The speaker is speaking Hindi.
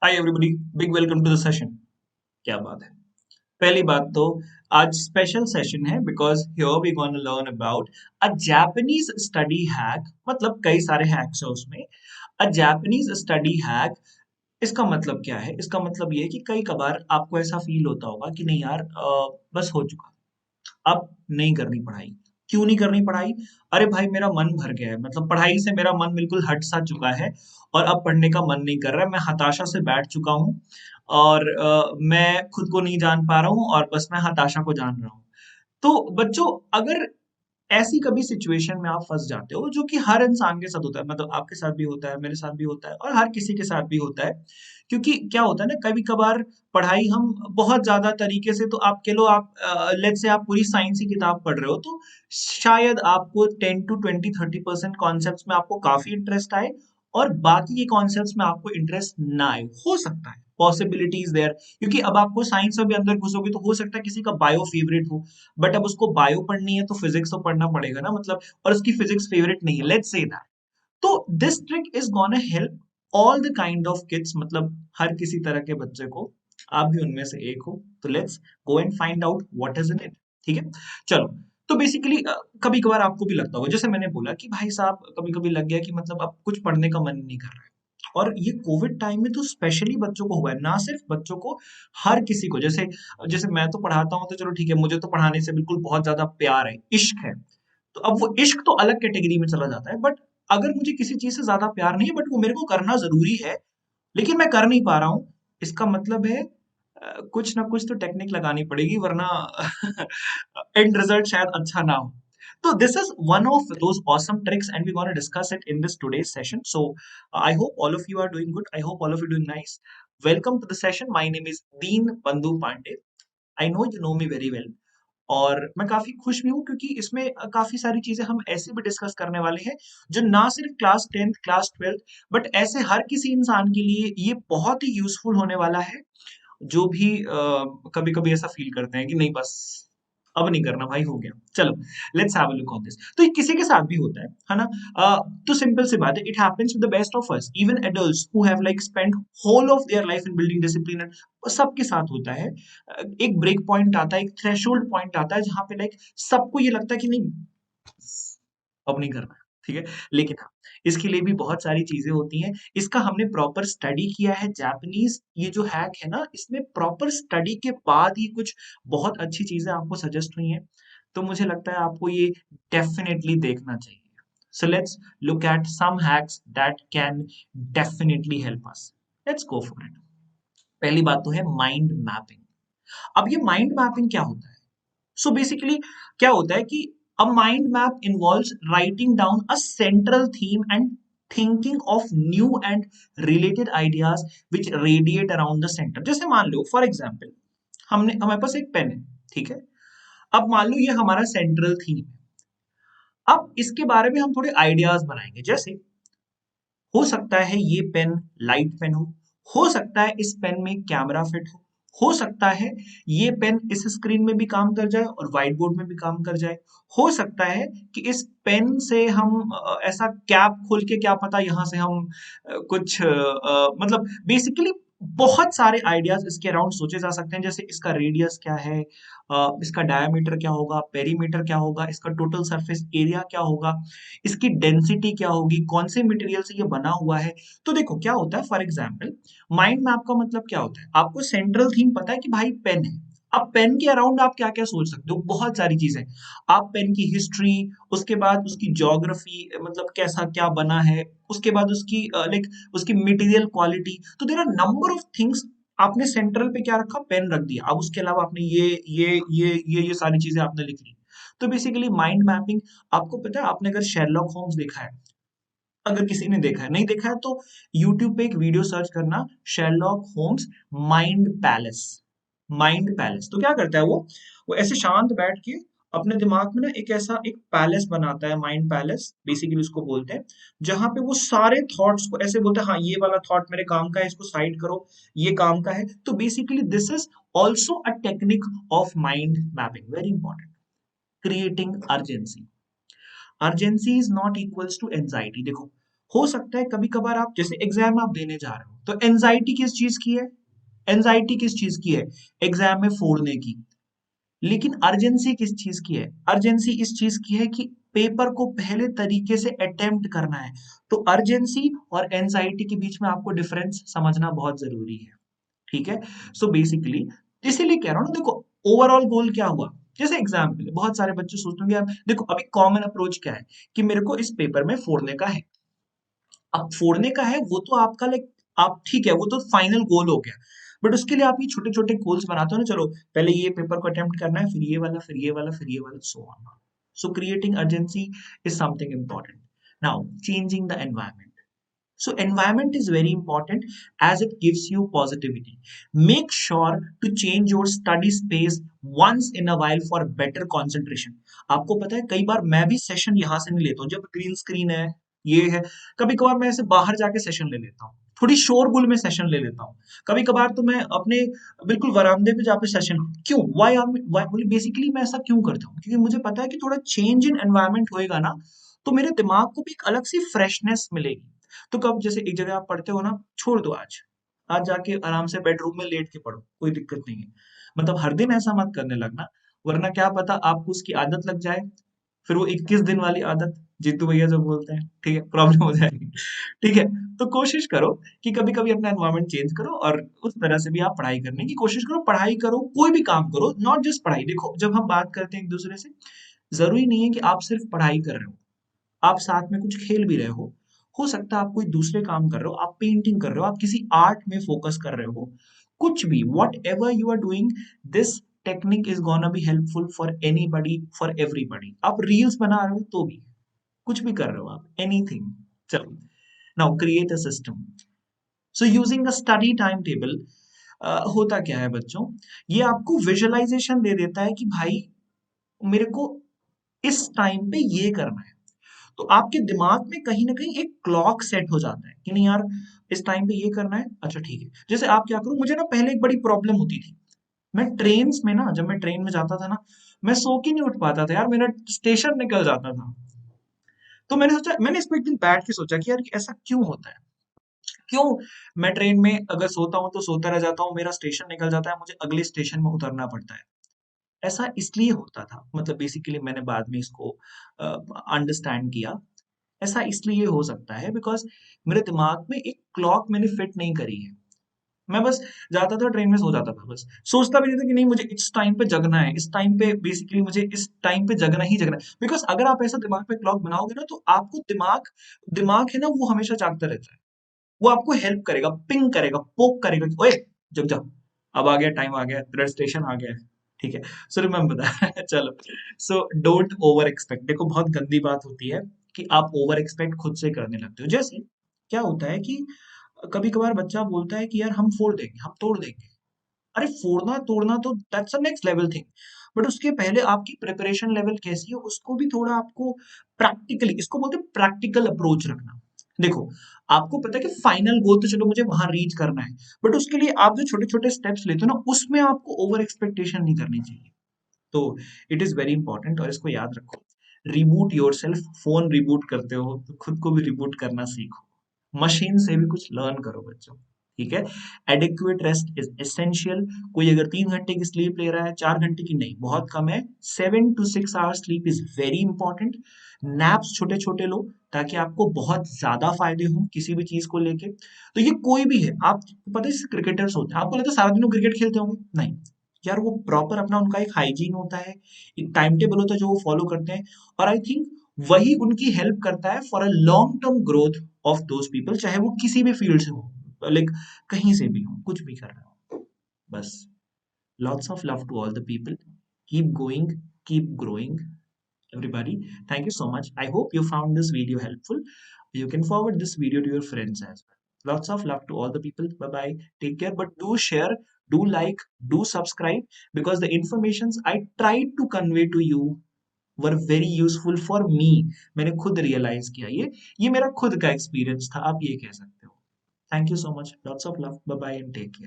Hi everybody, big welcome to the session. क्या बात है। पहली बात तो आज स्पेशल सेशन है because here we gonna learn about a Japanese study hack. मतलब कई सारे हैक्स है उसमें। अ जापानीज स्टडी हैक, इसका मतलब क्या है? इसका मतलब ये है कि कई कबार आपको ऐसा फील होता होगा कि नहीं यार, बस हो चुका, अब नहीं करनी पढ़ाई। क्यों नहीं करनी पढ़ाई? अरे भाई, मेरा मन भर गया है, मतलब पढ़ाई से मेरा मन बिल्कुल हट सा चुका है और अब पढ़ने का मन नहीं कर रहा है। मैं हताशा से बैठ चुका हूँ और मैं खुद को नहीं जान पा रहा हूँ और बस मैं हताशा को जान रहा हूँ। तो बच्चों, अगर ऐसी कभी सिचुएशन में आप फंस जाते हो, जो कि हर इंसान के साथ होता है, मतलब आपके साथ भी होता है, मेरे साथ भी होता है और हर किसी के साथ भी होता है। क्योंकि क्या होता है ना, कभी कभार पढ़ाई हम बहुत ज्यादा तरीके से, तो आप कह लो, आप लेट्स से आप पूरी साइंस की किताब पढ़ रहे हो, तो शायद आपको 10 to 20 30% कॉन्सेप्ट्स में आपको काफी इंटरेस्ट आए और बाकी के कॉन्सेप्ट्स में आपको इंटरेस्ट ना आए। हो सकता है, पॉसिबिलिटीज देयर। क्योंकि अब आपको साइंस में भी अंदर घुसोगे तो हो सकता है किसी का बायो फेवरेट हो, बट अब उसको बायो पढ़नी है तो फिजिक्स तो पढ़ना पड़ेगा ना, मतलब, और उसकी फिजिक्स फेवरेट नहीं है, लेट्स से दैट। तो this trick is gonna help all the kind of kids, मतलब हर किसी तरह के बच्चे को। आप भी उनमें से एक हो, तो let's go and find out what is in it. ठीक है, चलो। तो बेसिकली कभी कभार आपको भी लगता होगा, जैसे मैंने बोला कि भाई साहब, कभी कभी लग गया कि मतलब अब कुछ पढ़ने का मन नहीं कर रहा है। और ये कोविड टाइम में तो स्पेशली बच्चों को हुआ है, ना सिर्फ बच्चों को, हर किसी को। जैसे जैसे मैं तो पढ़ाता हूँ, तो चलो ठीक है, मुझे तो पढ़ाने से बिल्कुल बहुत ज्यादा प्यार है, इश्क है। तो अब वो इश्क तो अलग कैटेगरी में चला जाता है, बट अगर मुझे किसी चीज से ज्यादा प्यार नहीं है बट वो मेरे को करना जरूरी है, लेकिन मैं कर नहीं पा रहा हूँ, इसका मतलब है कुछ ना कुछ तो टेक्निक लगानी पड़ेगी, वरना एंड रिजल्ट शायद अच्छा ना हो। So this is one of those awesome tricks and we're going to discuss it in this today's session. So I hope all of you are doing good. I hope all of you are doing nice. Welcome to the session. My name is Deen Bandhu Pandey. I know you know me very well. और मैं काफी खुश भी हूँ क्योंकि इसमें काफी सारी चीजें हम ऐसे भी डिस्कस करने वाले हैं जो ना सिर्फ class 10th class 12th, but ऐसे हर किसी इंसान के लिए ये बहुत ही यूजफुल होने वाला है, जो भी कभी कभी ऐसा फील करते हैं कि नहीं बस अब नहीं करना भाई, हो गया। चलो, let's have a look on this. तो ये किसी के साथ भी होता है ना? तो सिंपल सी बात है, it happens with the best of us, even adults who have like spent whole of their life in building discipline. सबके साथ होता है। एक ब्रेक पॉइंट आता है, एक थ्रेशोल्ड पॉइंट आता है, जहां पे लाइक सबको ये लगता है कि नहीं, अब नहीं करना है, ठीक है। लेकिन हाँ, इसके लिए भी बहुत सारी चीजें होती हैं। इसका हमने प्रॉपर स्टडी किया है। जापानीज ये जो हैक है ना, इसमें प्रॉपर स्टडी के बाद ही कुछ बहुत अच्छी चीजें आपको सजेस्ट हुई हैं। तो मुझे लगता है आपको ये डेफिनेटली देखना चाहिए। So let's look at some hacks that can definitely help us. Let's go for it. पहली बात तो है माइंड मैपिंग। अब ये माइंड मैपिंग क्या होता है? सो बेसिकली क्या होता है कि a mind map involves writing down a central theme and thinking of new and related ideas which radiate around the center। जैसे मान लो फॉर एग्जांपल, हमने हमारे पास एक पेन है, ठीक है। अब मान लो ये हमारा सेंट्रल थीम है। अब इसके बारे में हम थोड़े आइडियाज बनाएंगे, जैसे हो सकता है ये पेन लाइट पेन हो सकता है इस पेन में कैमरा फिट हो सकता है ये पेन इस स्क्रीन में भी काम कर जाए और व्हाइट बोर्ड में भी काम कर जाए। हो सकता है कि इस पेन से हम ऐसा कैप खोल के, क्या पता, यहाँ से हम कुछ मतलब बेसिकली बहुत सारे आइडियाज इसके अराउंड सोचे जा सकते हैं। जैसे इसका रेडियस क्या है, इसका डायमीटर क्या होगा, पेरीमीटर क्या होगा, इसका टोटल सरफेस एरिया क्या होगा, इसकी डेंसिटी क्या होगी, कौन से मटेरियल से ये बना हुआ है। तो देखो क्या होता है, फॉर एग्जांपल, माइंड मैप का मतलब क्या होता है? आपको सेंट्रल थीम पता है कि भाई पेन है। अब पेन के अराउंड आप क्या क्या सोच सकते हो? बहुत सारी चीजें। आप पेन की हिस्ट्री, उसके बाद उसकी ज्योग्राफी, मतलब कैसा क्या बना है, उसके बाद उसकी लाइक उसकी मटेरियल क्वालिटी। तो there are number of things. आपने सेंट्रल पे क्या रखा? पेन रख दिया। अब उसके अलावा आपने ये सारी चीजें आपने लिख ली। तो बेसिकली माइंड मैपिंग, आपको पता है, आपने अगर शेरलॉक होम्स देखा है, अगर किसी ने देखा है, नहीं देखा है तो यूट्यूब पे एक वीडियो सर्च करना, Sherlock Holmes mind palace. Mind palace तो क्या करता है वो ऐसे शांत बैठ के अपने दिमाग में ना एक ऐसा एक पैलेस बनाता है, माइंड पैलेस बेसिकली उसको बोलते हैं। जहां पे वो सारे थॉट्स को ऐसे बोलता है, हाँ ये वाला थॉट मेरे काम का है, इसको साइड करो, ये काम का है। तो basically this is also a technique of mind mapping, very important. Creating urgency. Urgency is not equals to anxiety. देखो, हो सकता है कभी कभार आप जैसे एग्जाम आप देने जा रहे हो, तो एंजाइटी किस चीज की है? एंजाइटी किस चीज की है? एग्जाम में फोड़ने की। लेकिन अर्जेंसी किस चीज की है? अर्जेंसी इस चीज की है कि पेपर को पहले तरीके से अटेम्प्ट करना है। तो अर्जेंसी और एंजाइटी के बीच में आपको डिफरेंस समझना बहुत जरूरी है। ठीक है, सो बेसिकली इसीलिए कह रहा हूँ ना, देखो ओवरऑल गोल क्या हुआ। जैसे एग्जाम्पल, बहुत सारे बच्चे सोचते होंगे यार देखो अभी कॉमन अप्रोच क्या है कि मेरे को इस पेपर में फोड़ने का है। अब फोड़ने का है वो तो आपका लाइक, आप ठीक है वो तो फाइनल गोल हो गया, बट उसके लिए आप ये छोटे छोटे गोल्स बनाते हो ना, चलो पहले ये पेपर को अटेम्प्ट करना है, फिर ये वाला, फिर ये वाला, फिर ये वाला, so on. So creating urgency is something important. Now changing the environment. So environment is very important as it gives you positivity. Make sure to change your study space once in a while for better concentration. आपको पता है कई बार मैं भी सेशन यहाँ से नहीं लेता हूँ, जब ग्रीन स्क्रीन है ये है, कभी कभार मैं ऐसे बाहर जाके सेशन ले लेता हूँ, थोड़ी शोरगुल में सेशन ले लेता हूँ। कभी कभार तो मैं अपने बिल्कुल वरामदे पे जाके सेशन, क्यों वाई बेसिकली मैं ऐसा क्यों करता हूँ, क्योंकि मुझे पता है कि थोड़ा चेंज इन एनवायरनमेंट होएगा ना, तो मेरे दिमाग को भी एक अलग सी फ्रेशनेस मिलेगी। तो कब जैसे एक जगह आप पढ़ते हो ना, छोड़ दो आज, आज जाके आराम से बेडरूम में लेट के पढ़ो, कोई दिक्कत नहीं है। मतलब हर दिन ऐसा मत करने लगना, वरना क्या पता आपको उसकी आदत लग जाए, फिर वो 21 दिन वाली आदत, जीतू भैया जो बोलते हैं, ठीक है, प्रॉब्लम हो जाएगी। ठीक है, तो कोशिश करो कि कभी कभी अपना एनवायरनमेंट चेंज करो और उस तरह से भी आप पढ़ाई करने की कोशिश करो, पढ़ाई करो, कोई भी काम करो, नॉट जस्ट पढ़ाई। देखो जब हम बात करते हैं एक दूसरे से, जरूरी नहीं है कि आप सिर्फ पढ़ाई कर रहे हो, आप साथ में कुछ खेल भी रहे हो सकता है आप कोई दूसरे काम कर रहे हो, आप पेंटिंग कर रहे हो, आप किसी आर्ट में फोकस कर रहे हो, कुछ भी, whatever you are doing, this technique is gonna be helpful for anybody, for everybody. आप रील्स बना रहे हो तो भी, कुछ भी कर रहे हो आप, एनीथिंग। चलो, now create a system. So using a study time table, होता क्या है बच्चों, ये आपको विजुअलाइजेशन दे देता है कि भाई मेरे को इस टाइम पे ये करना है। तो आपके दिमाग में कहीं ना कहीं एक क्लॉक सेट हो जाता है कि नहीं यार इस टाइम पे ये करना है, अच्छा ठीक है। जैसे आप क्या करो, मुझे ना पहले एक बड़ी प्रॉब्लम होती थी, मैं ट्रेन में ना, जब मैं ट्रेन में जाता था ना, मैं सो के नहीं उठ पाता था यार, मेरा स्टेशन निकल जाता था। तो मैंने सोचा, मैंने इसको एक दिन बैठ के सोचा कि यार ऐसा क्यों होता है, क्यों मैं ट्रेन में अगर सोता हूँ तो सोता रह जाता हूँ, मेरा स्टेशन निकल जाता है, मुझे अगले स्टेशन में उतरना पड़ता है। ऐसा इसलिए होता था, मतलब बेसिकली मैंने बाद में इसको अंडरस्टैंड किया। ऐसा इसलिए हो सकता है बिकॉज मेरे दिमाग में एक क्लॉक मैंने फिट नहीं करी है। मैं बस जाता था ट्रेन में, सो जाता था, बस सोचता भी नहीं था कि नहीं मुझे इस टाइम पे जगना है, इस टाइम पे बेसिकली मुझे इस टाइम पे जगना ही जगना है। बिकॉज अगर आप ऐसा दिमाग पे क्लॉक बनाओगे ना, तो आपको दिमाग दिमाग है ना वो हमेशा जागता रहता है, वो आपको हेल्प करेगा, पिंग करेगा, पोक करेगा कि ओए जग जा, अब आ गया टाइम, आ गया तेरा स्टेशन आ गया है। ठीक है, सो रिमेम्बर दैट। चलो, सो डोंट ओवर एक्सपेक्ट। देखो बहुत गंदी बात होती है कि आप ओवर एक्सपेक्ट खुद से करने लगते हो। जैसे क्या होता है कि कभी कभार बच्चा बोलता है कि यार हम फोड़ देंगे, हम तोड़ देंगे। अरे फोड़ना तोड़ना तो that's a next level thing, but उसके पहले आपकी प्रिपरेशन लेवल कैसी है उसको भी थोड़ा आपको प्रैक्टिकली, इसको बोलते हैं प्रैक्टिकल अप्रोच रखना। देखो आपको पता है कि फाइनल गोल तो चलो मुझे वहां रीच करना है, बट उसके लिए आप जो छोटे छोटे स्टेप्स लेते हो ना, उसमें आपको ओवर एक्सपेक्टेशन नहीं करनी चाहिए। तो इट इज वेरी इंपॉर्टेंट, और इसको याद रखो, reboot your self. Phone reboot करते हो तो खुद को भी रिबूट करना सीखो, मशीन से भी कुछ लर्न करो बच्चों। ठीक है, एडिक्वेट रेस्ट इज एसेंशियल। कोई अगर 3 घंटे की स्लीप ले रहा है, 4 घंटे की नहीं, बहुत कम है, 7 to 6 hours sleep is very important. Naps छोटे छोटे लो ताकि आपको बहुत ज्यादा फायदे हो किसी भी चीज को लेके। तो ये कोई भी है, आप पता है क्रिकेटर्स होते हैं, आपको लगता है सारा दिन वो क्रिकेट खेलते होंगे, नहीं यार, वो प्रॉपर अपना उनका एक हाइजीन होता है, एक टाइम टेबल होता है जो वो फॉलो करते हैं, और आई थिंक वही उनकी हेल्प करता है for a long term growth of those people, चाहे वो किसी भी फील्ड से हो, लाइक कहीं से भी हो, कुछ भी कर रहे हो। बस, lots of love to all the people, keep going, keep growing everybody. Thank you so much. I hope you found this video helpful. You can forward this video to your friends as well. Lots of love to all the people. Bye bye, take care, but do share, do like, do subscribe, because the informations I tried to convey to you were very useful for me. मैंने खुद रियलाइज किया, ये मेरा खुद का एक्सपीरियंस था, आप ये कह सकते हो। Thank you so much, lots of love, bye bye and take care.